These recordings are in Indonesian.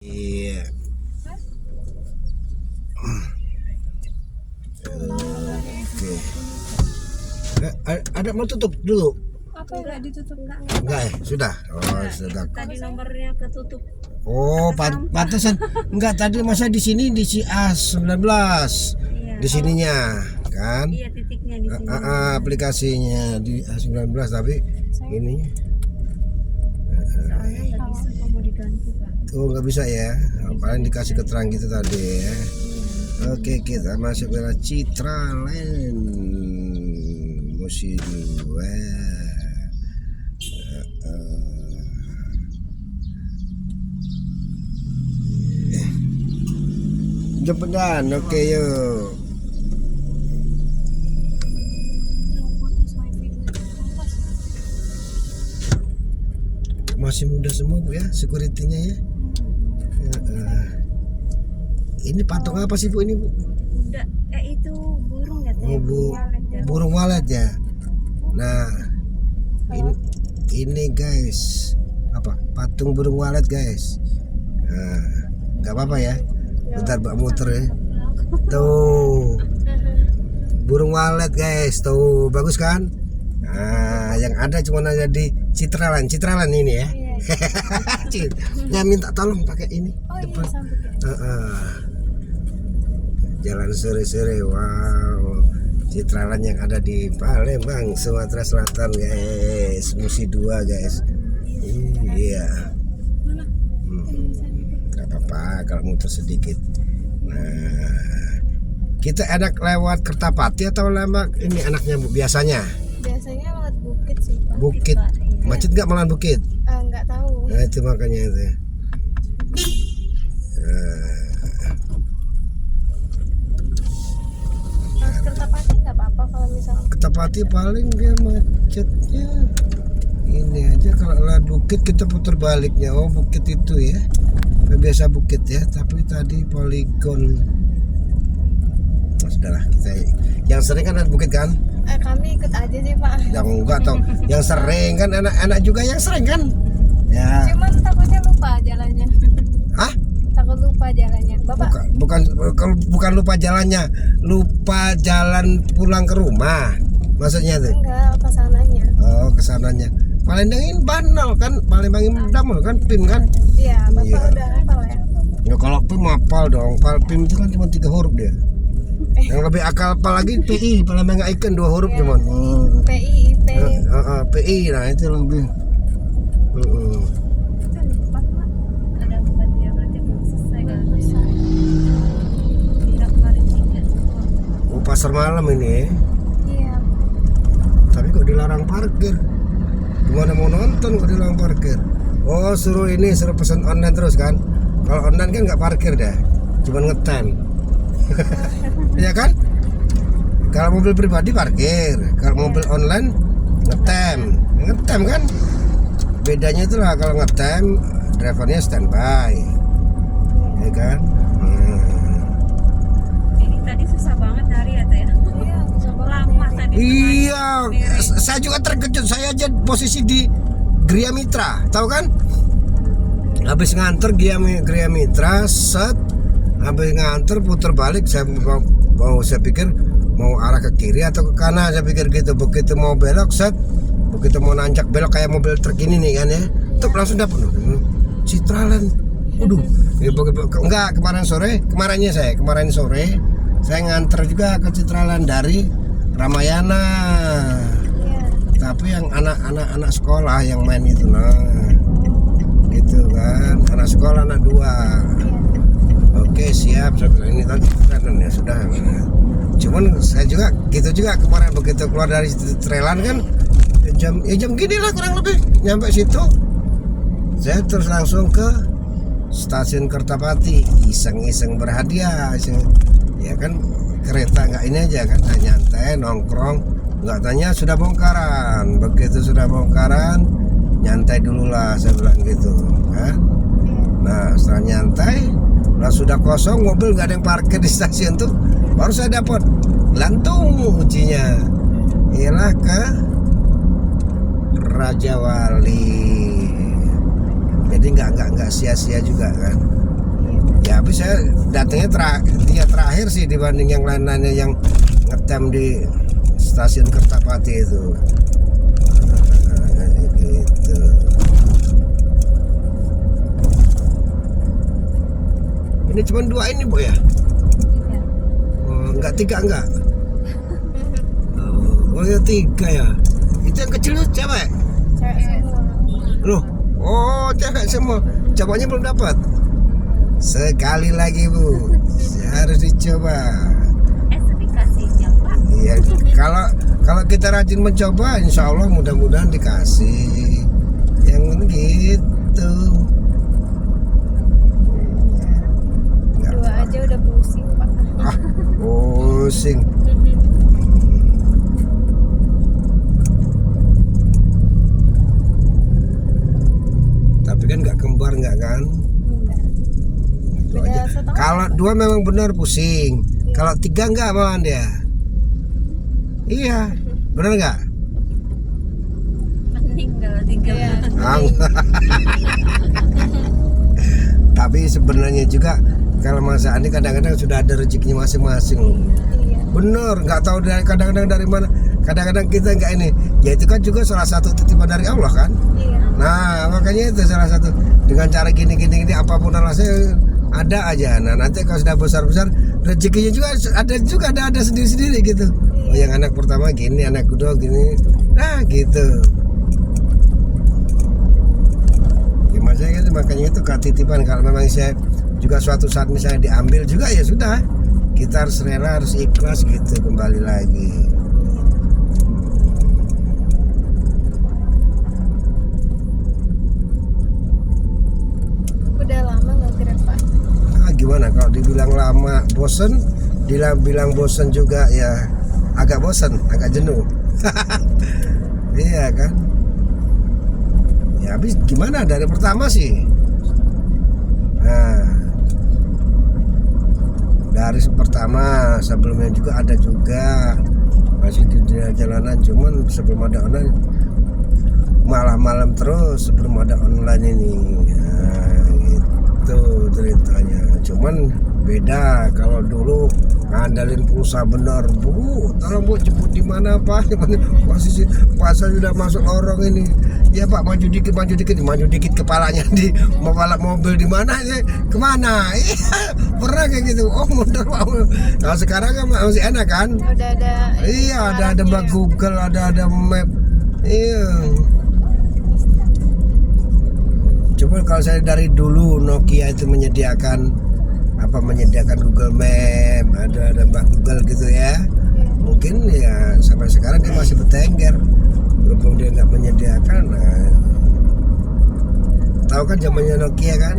Iya. Oke. Ada mau tutup dulu? Apa yang nggak ditutup? Enggak ya? Sudah. Oh, sudah. Tadi nomornya ketutup. Oh, pantesan. Enggak, tadi masa di sini di CA19. Iya. Di sininya, kan? Iya, titiknya di sini. Aplikasinya di A19 tapi ini Soalnya nggak bisa kalau mau diganti, Pak. nggak bisa ya. Paling dikasih keterangan gitu tadi ya. Oke, kita masuk ke Citraland musim 2. Jempetan, oke yuk. Masih muda semua Bu ya, security-nya ya. Ini patung apa sih Bu ini Bu? Udah, itu burung ya, Oh, burung walet ya. Nah, ini guys, apa? Patung burung walet guys. Nah, nggak apa-apa ya. Bentar Mbak muter ya. Tuh, burung walet guys, tuh bagus kan? Nah, yang ada cuma ada di Citraland ini ya. Ya minta tolong pakai ini depan. Jalan sore-sore, wow. Citraland yang ada di Palembang, Sumatera Selatan guys, musim 2 guys. Iya. Gak apa-apa kalau muter sedikit. Nah, kita enak lewat Kertapati atau lewat ini anaknya Bu biasanya? Biasanya lewat bukit sih, Pak. Bukit. Macet nggak malah bukit? Nggak tahu. Nah itu makanya itu. Mas Kertapati nggak apa-apa kalau misalnya. Kertapati paling dia macetnya ini aja kalau lewat bukit kita putar baliknya. Oh bukit itu ya. Biasa bukit ya, tapi tadi poligon. Nah, sudahlah kita yang sering kan lewat bukit kan? Kami ikut aja sih Pak. Yang enggak tau, yang sering kan anak-anak juga yang sering kan? Ya. Cuman takutnya lupa jalannya. Hah? Takut lupa jalannya. Bapak? Bukan lupa jalannya, lupa jalan pulang ke rumah. Maksudnya tuh? Enggak, kesananya. Oh, kesananya. Palembang banal kan, Palembang damel kan, PIM kan? Iya, Bapak Iya. udah hafal ya? Ya kalau PIM hafal dong, PIM itu kan cuma 3 huruf dia. Yang lebih akal apalagi PI, Palembang nggak ikan 2 huruf cuma. PI, IP. PI, nah itu lebih. Ada 4 ya, berarti belum selesai kan? Tidak kemarin 3. Oh, pasar malam ini. Iya. Tapi kok dilarang parkir? Gimana mau nonton kok dilarang parkir? Oh suruh pesan online terus kan? Kalau online kan nggak parkir dah, cuma ngetem. Ya kan? Kalau mobil pribadi parkir, kalau mobil online ngetem kan? Bedanya itulah kalau ngetem drivernya standby, ya kan? Ini tadi susah banget nyari ya, Teh. Iya, susah banget. Lama tadi. Iya, saya juga terkejut. Saya aja posisi di Gria Mitra, tahu kan? Habis nganter Gria Mitra, habis nganter putar balik. Saya pikir mau arah ke kiri atau ke kanan. Saya pikir gitu. Begitu mau belok, begitu mau nanjak belok kayak mobil truk ini nih kan ya. Tuh langsung dapet Citraland. Waduh, enggak kemarin sore saya nganter juga ke Citraland dari Ramayana. Iya. Tapi yang anak sekolah yang main itu gitu kan, anak sekolah anak 2. Oke siap, ini tadi kan ya sudah. Cuman saya juga gitu juga kemarin begitu keluar dari Citraland kan jam gini lah kurang lebih nyampe situ. Saya terus langsung ke stasiun Kertapati, iseng berhadiah, ya kan kereta nggak ini aja kan, nyantai nongkrong, nggak tanya sudah bongkaran. Begitu sudah bongkaran, nyantai dulu lah saya bilang gitu kan. Nah setelah nyantai, lah sudah kosong mobil nggak ada yang parkir di stasiun tuh, baru saya dapat lantung ujinya, ialah ke Raja Wali. Jadi nggak sia-sia juga kan. Ya habis saya datangnya dia terakhir sih dibanding yang lain-lainnya yang ngetem di stasiun Kertapati itu. Gitu. Ini cuma 2 ini Bu ya? Iya. Oh, enggak 3 enggak? Oh ya 3 ya. Itu yang kecil itu cewek? Cewek semua. Loh, oh cewek semua. Cowoknya belum dapat. Sekali lagi Bu, harus dicoba. Dikasihnya Pak. Iya, kalau kita rajin mencoba, insya Allah mudah-mudahan dikasih. Yang penting gitu. Nggak 2 aja udah pusing Pak. pusing. Tapi kan nggak kembar nggak kan? Enggak. Itu Beda aja. setengah. Kalau 2 memang benar pusing. Kalau 3 enggak malahan dia. Iya, benar nggak? Mending kalau 3 Iya. Tapi sebenarnya juga kalau Mas Andi kadang-kadang sudah ada rezekinya masing-masing loh. Iya. Bener, nggak tahu dari kadang-kadang dari mana. Kadang-kadang kita nggak ini. Ya itu kan juga salah satu titipan dari Allah kan. Iya. Nah makanya itu salah satu. Dengan cara gini apapun alasannya ada aja. Nah nanti kalau sudah besar-besar rezekinya juga ada sendiri-sendiri gitu. Oh, yang anak pertama gini, anak kedua gini. Nah gitu. Ya makanya itu ketitipan. Kalau memang saya juga suatu saat misalnya diambil juga ya sudah, kita harus rela, harus ikhlas gitu, kembali lagi. Udah lama nggak Grab Pak. Gimana kalau dibilang lama bosen, bilang bosen juga ya agak bosen, agak jenuh. Iya kan. Ya habis gimana dari pertama sih. Nah, dari pertama sebelumnya juga ada juga masih di jalanan, cuman sebelum ada online malah malam terus sebelum ada online ini. Nah, gitu ceritanya. Cuman beda kalau dulu ngandalin pulsa benar Bu, tolong Bu jemput di mana Pak? Posisi pasar sudah masuk lorong ini. Ya Pak, maju dikit kepalanya di balap mobil di mana ya? Kemana? Iya, pernah kayak gitu. Oh mundur Pak. Nah sekarang kan masih enak kan? Udah ada. Iya, ada mbak Google, ada map. Iya. Coba kalau saya dari dulu Nokia itu menyediakan Google Map, ada mbak Google gitu ya. Mungkin ya sampai sekarang dia masih bertengger. Berhubung dia nggak menyediakan. Nah, tahu kan zamannya Nokia kan?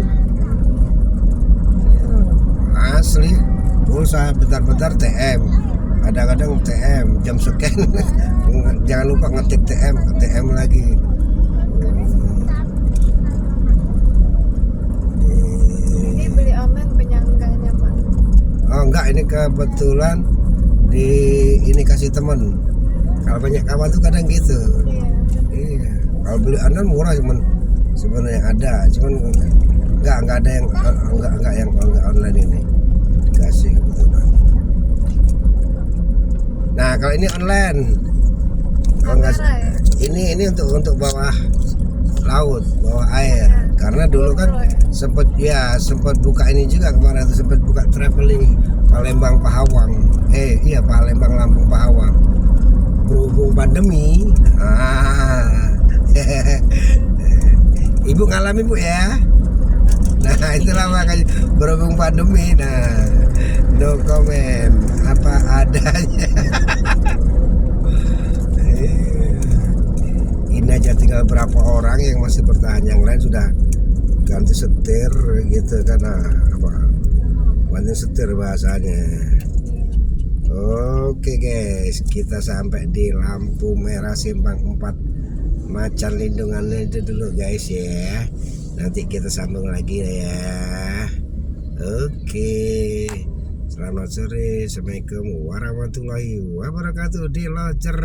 Asli, pulsa bentar-bentar TM, kadang-kadang TM, jam scan. Jangan lupa ngetik TM lagi. Ini beli online penyangganya Pak. Oh enggak, ini kebetulan ini kasih temen. Kalau banyak kawan tuh kadang gitu. Iya. Iya. Kalau beli online murah sebenarnya ada, cuman enggak ada yang enggak online ini dikasih kebetulan. Nah kalau ini online, kalau enggak ini untuk bawah laut, bawah air. Karena dulu kan sempat buka ini juga kemarin tuh, sempat buka traveling Palembang Pahawang. Palembang Lampung Pahawang. Berhubung pandemi, Ibu ngalami Bu ya. Nah itulah makanya berhubung pandemi. Nah no comment, apa adanya. Ini aja tinggal berapa orang yang masih bertahan, yang lain sudah ganti setir gitu karena ganti setir bahasanya. Oke guys, kita sampai di lampu merah simpang 4 Macan Lindungan itu dulu guys ya. Nanti kita sambung lagi ya. Oke. Selamat sore. Assalamualaikum warahmatullahi wabarakatuh di Locer.